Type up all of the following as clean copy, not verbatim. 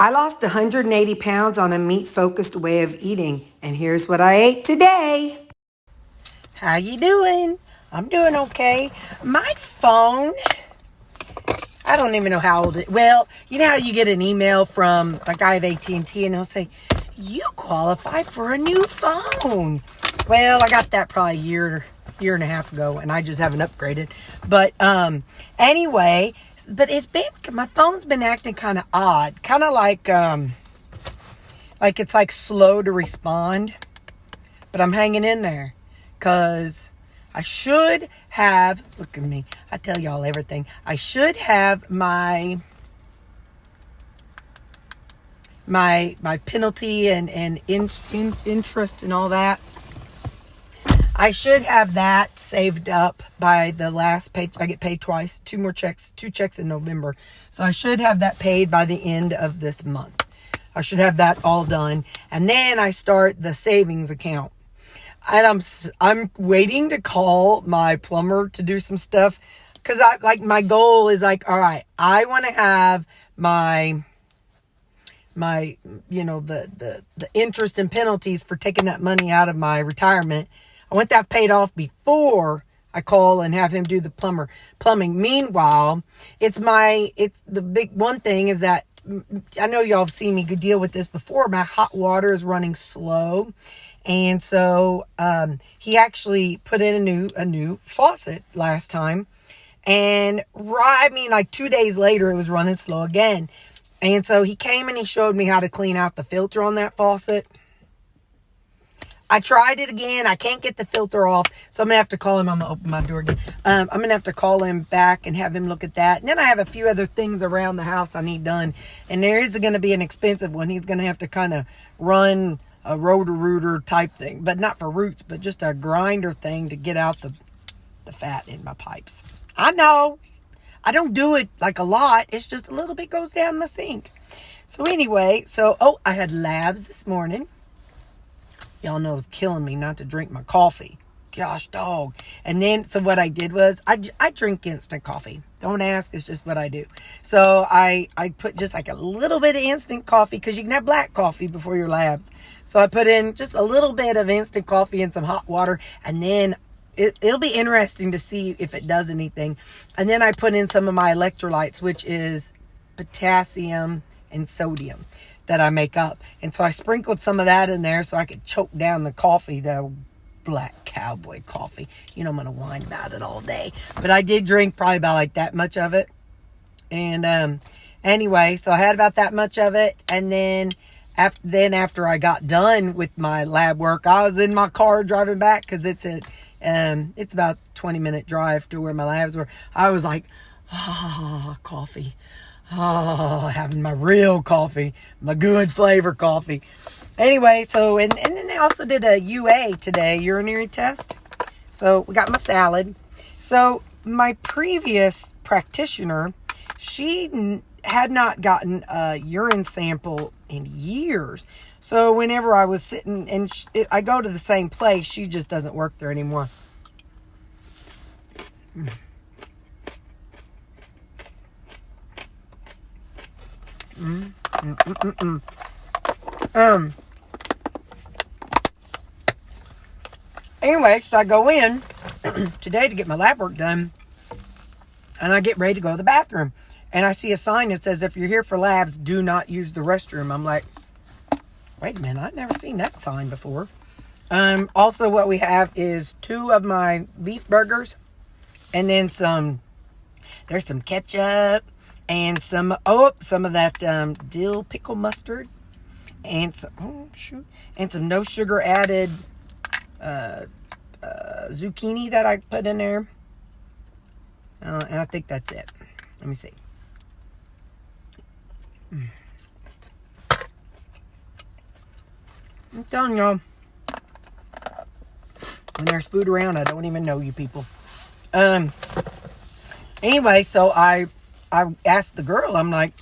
I lost 180 pounds on a meat-focused way of eating, and here's what I ate today. How you doing? I'm doing okay. My phone, I don't even know how old it. Well, you know how you get an email from a guy of AT&T and he'll say, you qualify for a new phone. Well, I got that probably a year and a half ago, and I just haven't upgraded. But anyway, but my phone's been acting kind of odd, kind of like it's like slow to respond. But I'm hanging in there because I should have, look at me, I tell y'all everything. I should have my penalty and interest and all that. I should have that saved up by the last pay. I get paid twice, two checks in November. So I should have that paid by the end of this month. I should have that all done. And then I start the savings account. And I'm waiting to call my plumber to do some stuff. Cause my goal is like, all right, I want to have my the interest and penalties for taking that money out of my retirement. I want that paid off before I call and have him do the plumbing. Meanwhile, it's the big one thing is that I know y'all have seen me deal with this before. My hot water is running slow. And so, he actually put in a new faucet last time. And like 2 days later, it was running slow again. And so he came and he showed me how to clean out the filter on that faucet. I tried it again. I can't get the filter off. So I'm going to have to call him. I'm going to open my door again. I'm going to have to call him back and have him look at that. And then I have a few other things around the house I need done. And there is going to be an expensive one. He's going to have to kind of run a rotor-rooter type thing. But not for roots, but just a grinder thing to get out the fat in my pipes. I know. I don't do it like a lot. It's just a little bit goes down my sink. So anyway, I had labs this morning. Y'all know it's killing me not to drink my coffee. Gosh, dog. And then, so what I did was, I drink instant coffee. Don't ask, it's just what I do. So I put just like a little bit of instant coffee, because you can have black coffee before your labs. So I put in just a little bit of instant coffee and some hot water, and then it'll be interesting to see if it does anything. And then I put in some of my electrolytes, which is potassium and sodium that I make up. And so I sprinkled some of that in there so I could choke down the coffee, the black cowboy coffee. You know, I'm going to whine about it all day. But I did drink probably about like that much of it. And anyway, so I had about that much of it. And then after I got done with my lab work, I was in my car driving back because it's about a 20-minute drive to where my labs were. I was like, coffee. Oh, having my real coffee, my good flavor coffee. Anyway, so, and then they also did a UA today, urinary test. So we got my salad. So my previous practitioner, she had not gotten a urine sample in years. So whenever I was sitting, and I go to the same place, she just doesn't work there anymore. Anyway, so I go in today to get my lab work done, and I get ready to go to the bathroom, and I see a sign that says, if you're here for labs, do not use the restroom. I'm like, wait a minute, I've never seen that sign before. Also what we have is 2 of my beef burgers, and then there's some ketchup, and some of that dill pickle mustard, and some no sugar added zucchini that I put in there. And I think that's it. Let me see. I'm telling y'all, when there's food around, I don't even know you people. Anyway, so I asked the girl, I'm like,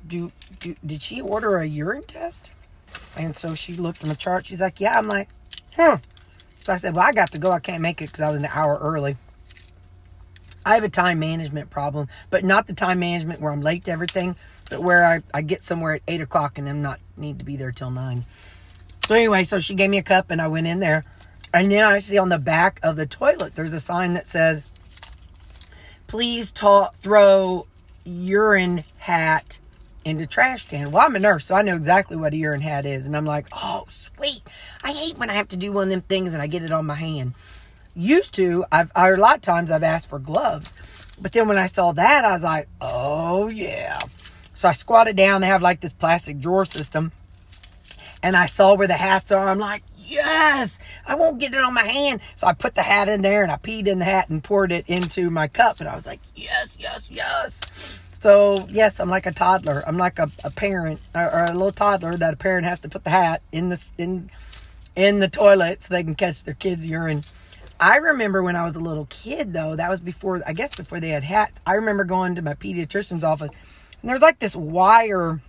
did she order a urine test? And so she looked in the chart. She's like, yeah. I'm like, So I said, well, I got to go. I can't make it because I was an hour early. I have a time management problem, but not the time management where I'm late to everything. but where I get somewhere at 8 o'clock and I'm not need to be there till 9. So anyway, so she gave me a cup and I went in there. And then I see on the back of the toilet, there's a sign that says, please throw urine hat into trash can. Well, I'm a nurse, so I know exactly what a urine hat is. And I'm like, oh, sweet. I hate when I have to do one of them things and I get it on my hand. Used to, a lot of times I've asked for gloves. But then when I saw that, I was like, oh, yeah. So I squatted down. They have like this plastic drawer system. And I saw where the hats are. I'm like, yes, I won't get it on my hand. So I put the hat in there and I peed in the hat and poured it into my cup. And I was like, yes, yes, yes. So, yes, I'm like a toddler. I'm like a parent or a little toddler that a parent has to put the hat in the toilet so they can catch their kids' urine. I remember when I was a little kid, though, that was before they had hats. I remember going to my pediatrician's office and there was like this wire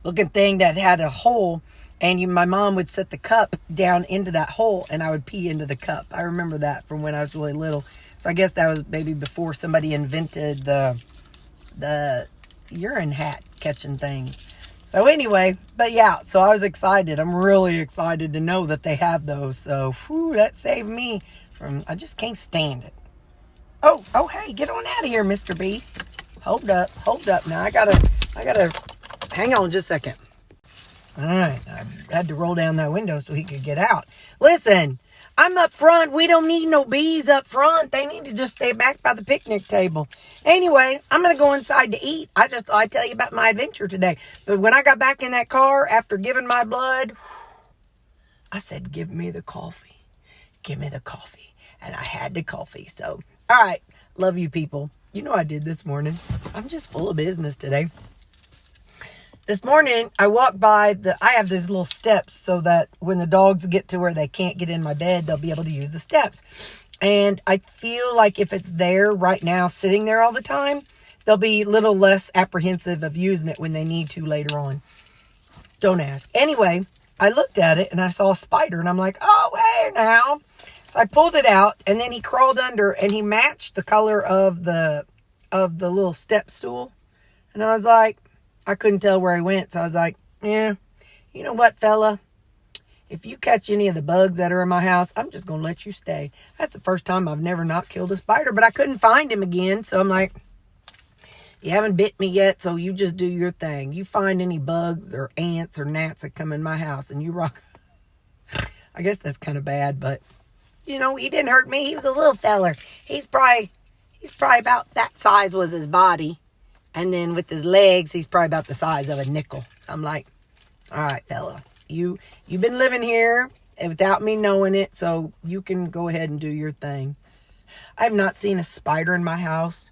looking thing that had a hole, and my mom would set the cup down into that hole and I would pee into the cup. I remember that from when I was really little. So I guess that was maybe before somebody invented the urine hat catching things. So anyway, but yeah, so I was excited. I'm really excited to know that they have those. So that saved me from, I just can't stand it. Oh, hey, get on out of here, Mr. B. Hold up. Now I gotta, hang on just a second. All right, I had to roll down that window so he could get out. Listen, I'm up front. We don't need no bees up front. They need to just stay back by the picnic table. Anyway, I'm going to go inside to eat. I tell you about my adventure today. But when I got back in that car after giving my blood, I said, give me the coffee. Give me the coffee. And I had the coffee. So, all right. Love you people. You know I did this morning. I'm just full of business today. This morning, I walked by I have these little steps so that when the dogs get to where they can't get in my bed, they'll be able to use the steps. And I feel like if it's there right now, sitting there all the time, they'll be a little less apprehensive of using it when they need to later on. Don't ask. Anyway, I looked at it and I saw a spider and I'm like, oh, hey now. So I pulled it out and then he crawled under and he matched the color of the little step stool. And I was like, I couldn't tell where he went. So I was like, yeah, you know what, fella? If you catch any of the bugs that are in my house, I'm just going to let you stay. That's the first time I've never not killed a spider, but I couldn't find him again. So I'm like, you haven't bit me yet, so you just do your thing. You find any bugs or ants or gnats that come in my house and you rock. I guess that's kind of bad, but you know, he didn't hurt me. He was a little feller. He's probably about that size was his body. And then with his legs, he's probably about the size of a nickel. So I'm like, all right, fella, you've been living here without me knowing it, so you can go ahead and do your thing. I have not seen a spider in my house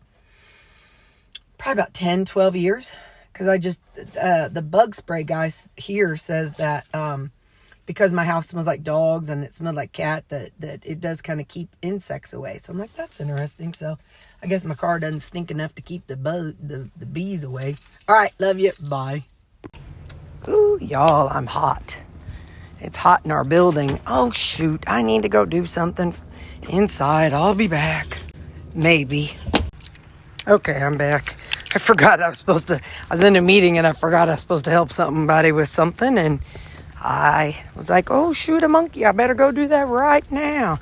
probably about 10, 12 years. Because I just, the bug spray guy here says that because my house smells like dogs and it smelled like cat, that it does kind of keep insects away. So I'm like, that's interesting. So I guess my car doesn't stink enough to keep the bees away. All right, love you. Bye. Ooh, y'all, I'm hot. It's hot in our building. Oh, shoot. I need to go do something inside. I'll be back. Maybe. Okay, I'm back. I forgot I was in a meeting and I forgot I was supposed to help somebody with something. And I was like, oh, shoot, a monkey. I better go do that right now.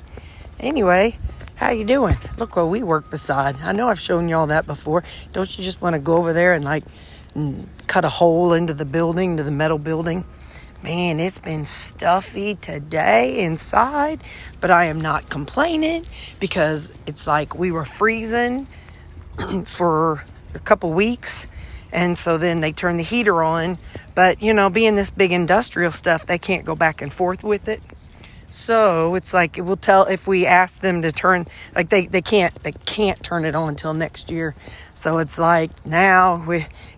Anyway, how you doing? Look what we work beside. I know I've shown y'all that before. Don't you just want to go over there and cut a hole into the building, to the metal building? Man, it's been stuffy today inside, but I am not complaining because it's like we were freezing for a couple weeks. And so then they turn the heater on. But, you know, being this big industrial stuff, they can't go back and forth with it. So it's like it will tell if we ask them to turn, like they can't turn it on until next year. So it's like now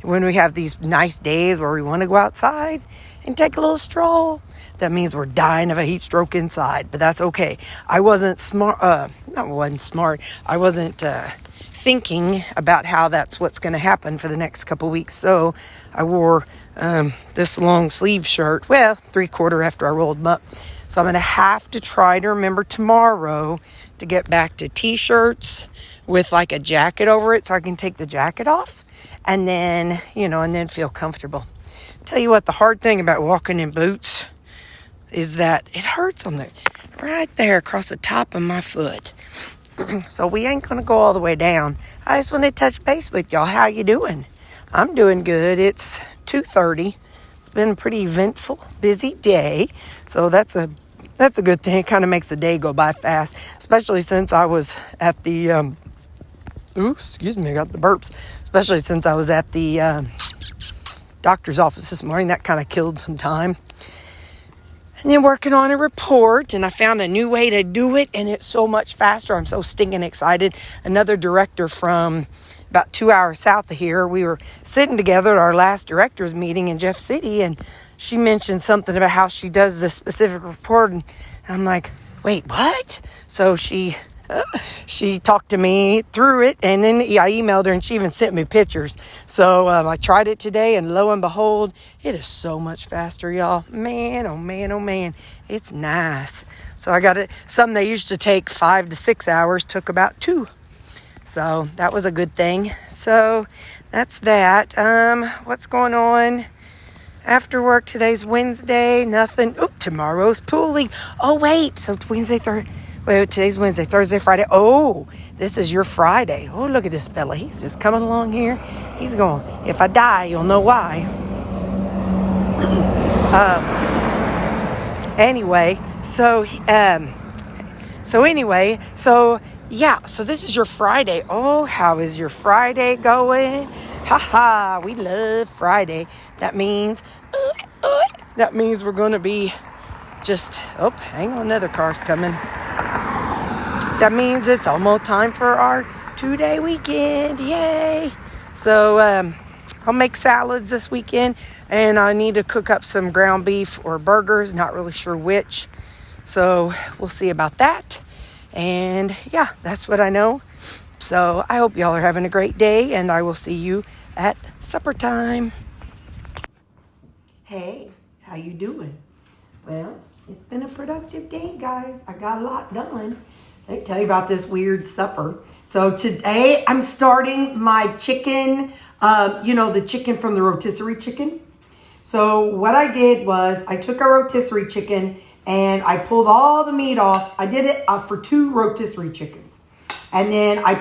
when we have these nice days where we want to go outside and take a little stroll, that means we're dying of a heat stroke inside. But that's okay. I wasn't smart. I wasn't thinking about how that's what's going to happen for the next couple weeks. So I wore this long sleeve shirt, 3/4 after I rolled them up. So I'm going to have to try to remember tomorrow to get back to t-shirts with like a jacket over it so I can take the jacket off. and then, and then feel comfortable. Tell you what, the hard thing about walking in boots is that it hurts right there across the top of my foot. So we ain't going to go all the way down. I just want to touch base with y'all. How you doing? I'm doing good. It's 2:30. It's been a pretty eventful, busy day. So that's a good thing. It kind of makes the day go by fast, especially since I was at the, I got the burps. Especially since I was at the doctor's office this morning. That kind of killed some time. And then working on a report, and I found a new way to do it, and it's so much faster. I'm so stinking excited. Another director from about 2 hours south of here, we were sitting together at our last directors meeting in Jeff City, and she mentioned something about how she does this specific report, and I'm like, wait, what? So she talked to me through it, and then I emailed her, and she even sent me pictures. So I tried it today, and lo and behold, it is so much faster, y'all. Man, oh man, oh man, it's nice. So I got it. Something that used to take 5 to 6 hours took about 2. So that was a good thing. So that's that. What's going on after work? Today's Wednesday. Nothing. Oh, tomorrow's pool league. Oh wait, so today's Wednesday, Thursday, Friday. Oh, this is your Friday. Oh, look at this fella. He's just coming along here. He's going, if I die, you'll know why. So this is your Friday. Oh, how is your Friday going? Ha, we love Friday. That means we're going to be hang on, another car's coming. That means it's almost time for our 2-day weekend. Yay! So I'll make salads this weekend, and I need to cook up some ground beef or burgers. Not really sure which. So we'll see about that. And yeah, that's what I know. So I hope y'all are having a great day, and I will see you at supper time. Hey, how you doing? Well, it's been a productive day, guys. I got a lot done. Let me tell you about this weird supper. So today I'm starting my chicken, the chicken from the rotisserie chicken. So what I did was I took a rotisserie chicken and I pulled all the meat off. I did it for 2 rotisserie chickens. And then I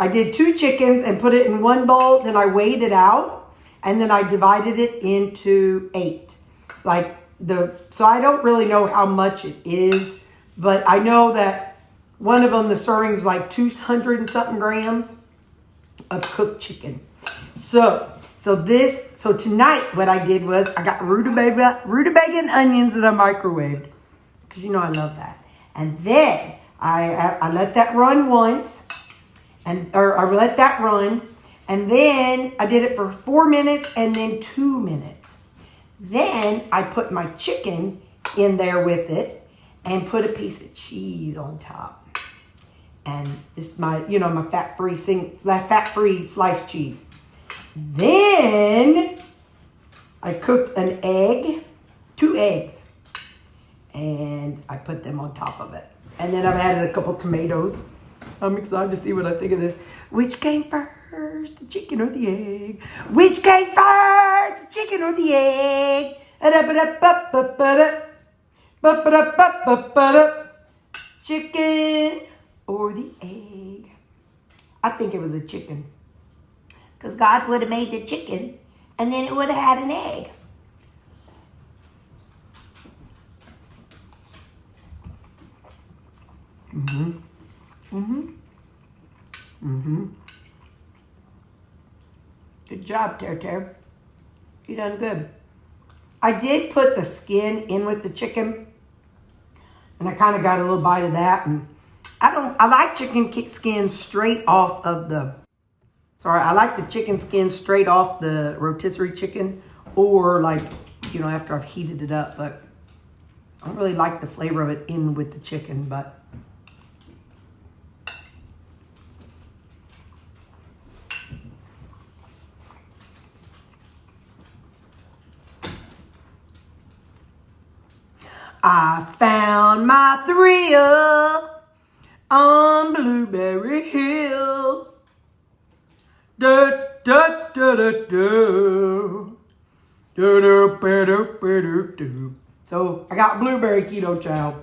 did 2 chickens and put it in one bowl. Then I weighed it out, and then I divided it into 8. So I don't really know how much it is, but I know that one of them, the serving was like 200 and something grams of cooked chicken. So tonight what I did was I got rutabaga and onions that I microwaved, because I love that. And then I let that run once, and then I did it for 4 minutes and then 2 minutes. Then I put my chicken in there with it and put a piece of cheese on top. And this is my fat-free sliced cheese. Then I cooked an egg, 2 eggs, and I put them on top of it. And then I've added a couple tomatoes. I'm excited to see what I think of this. Which came first, the chicken or the egg? Which came first, the chicken or the egg? Chicken or the egg? I think it was a chicken, because God would have made the chicken and then it would have had an egg. Good job, Terri. You done good. I did put the skin in with the chicken, and I kind of got a little bite of that. And I like chicken skin straight off of I like the chicken skin straight off the rotisserie chicken, or after I've heated it up. But I don't really like the flavor of it in with the chicken, but I found my thrill on Blueberry Hill. Dirt, da, da, da, da. Do, do, do, do, do, do. So I got blueberry keto chow.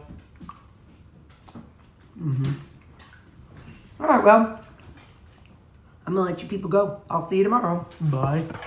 All right, well, I'm gonna let you people go. I'll see you tomorrow. Bye.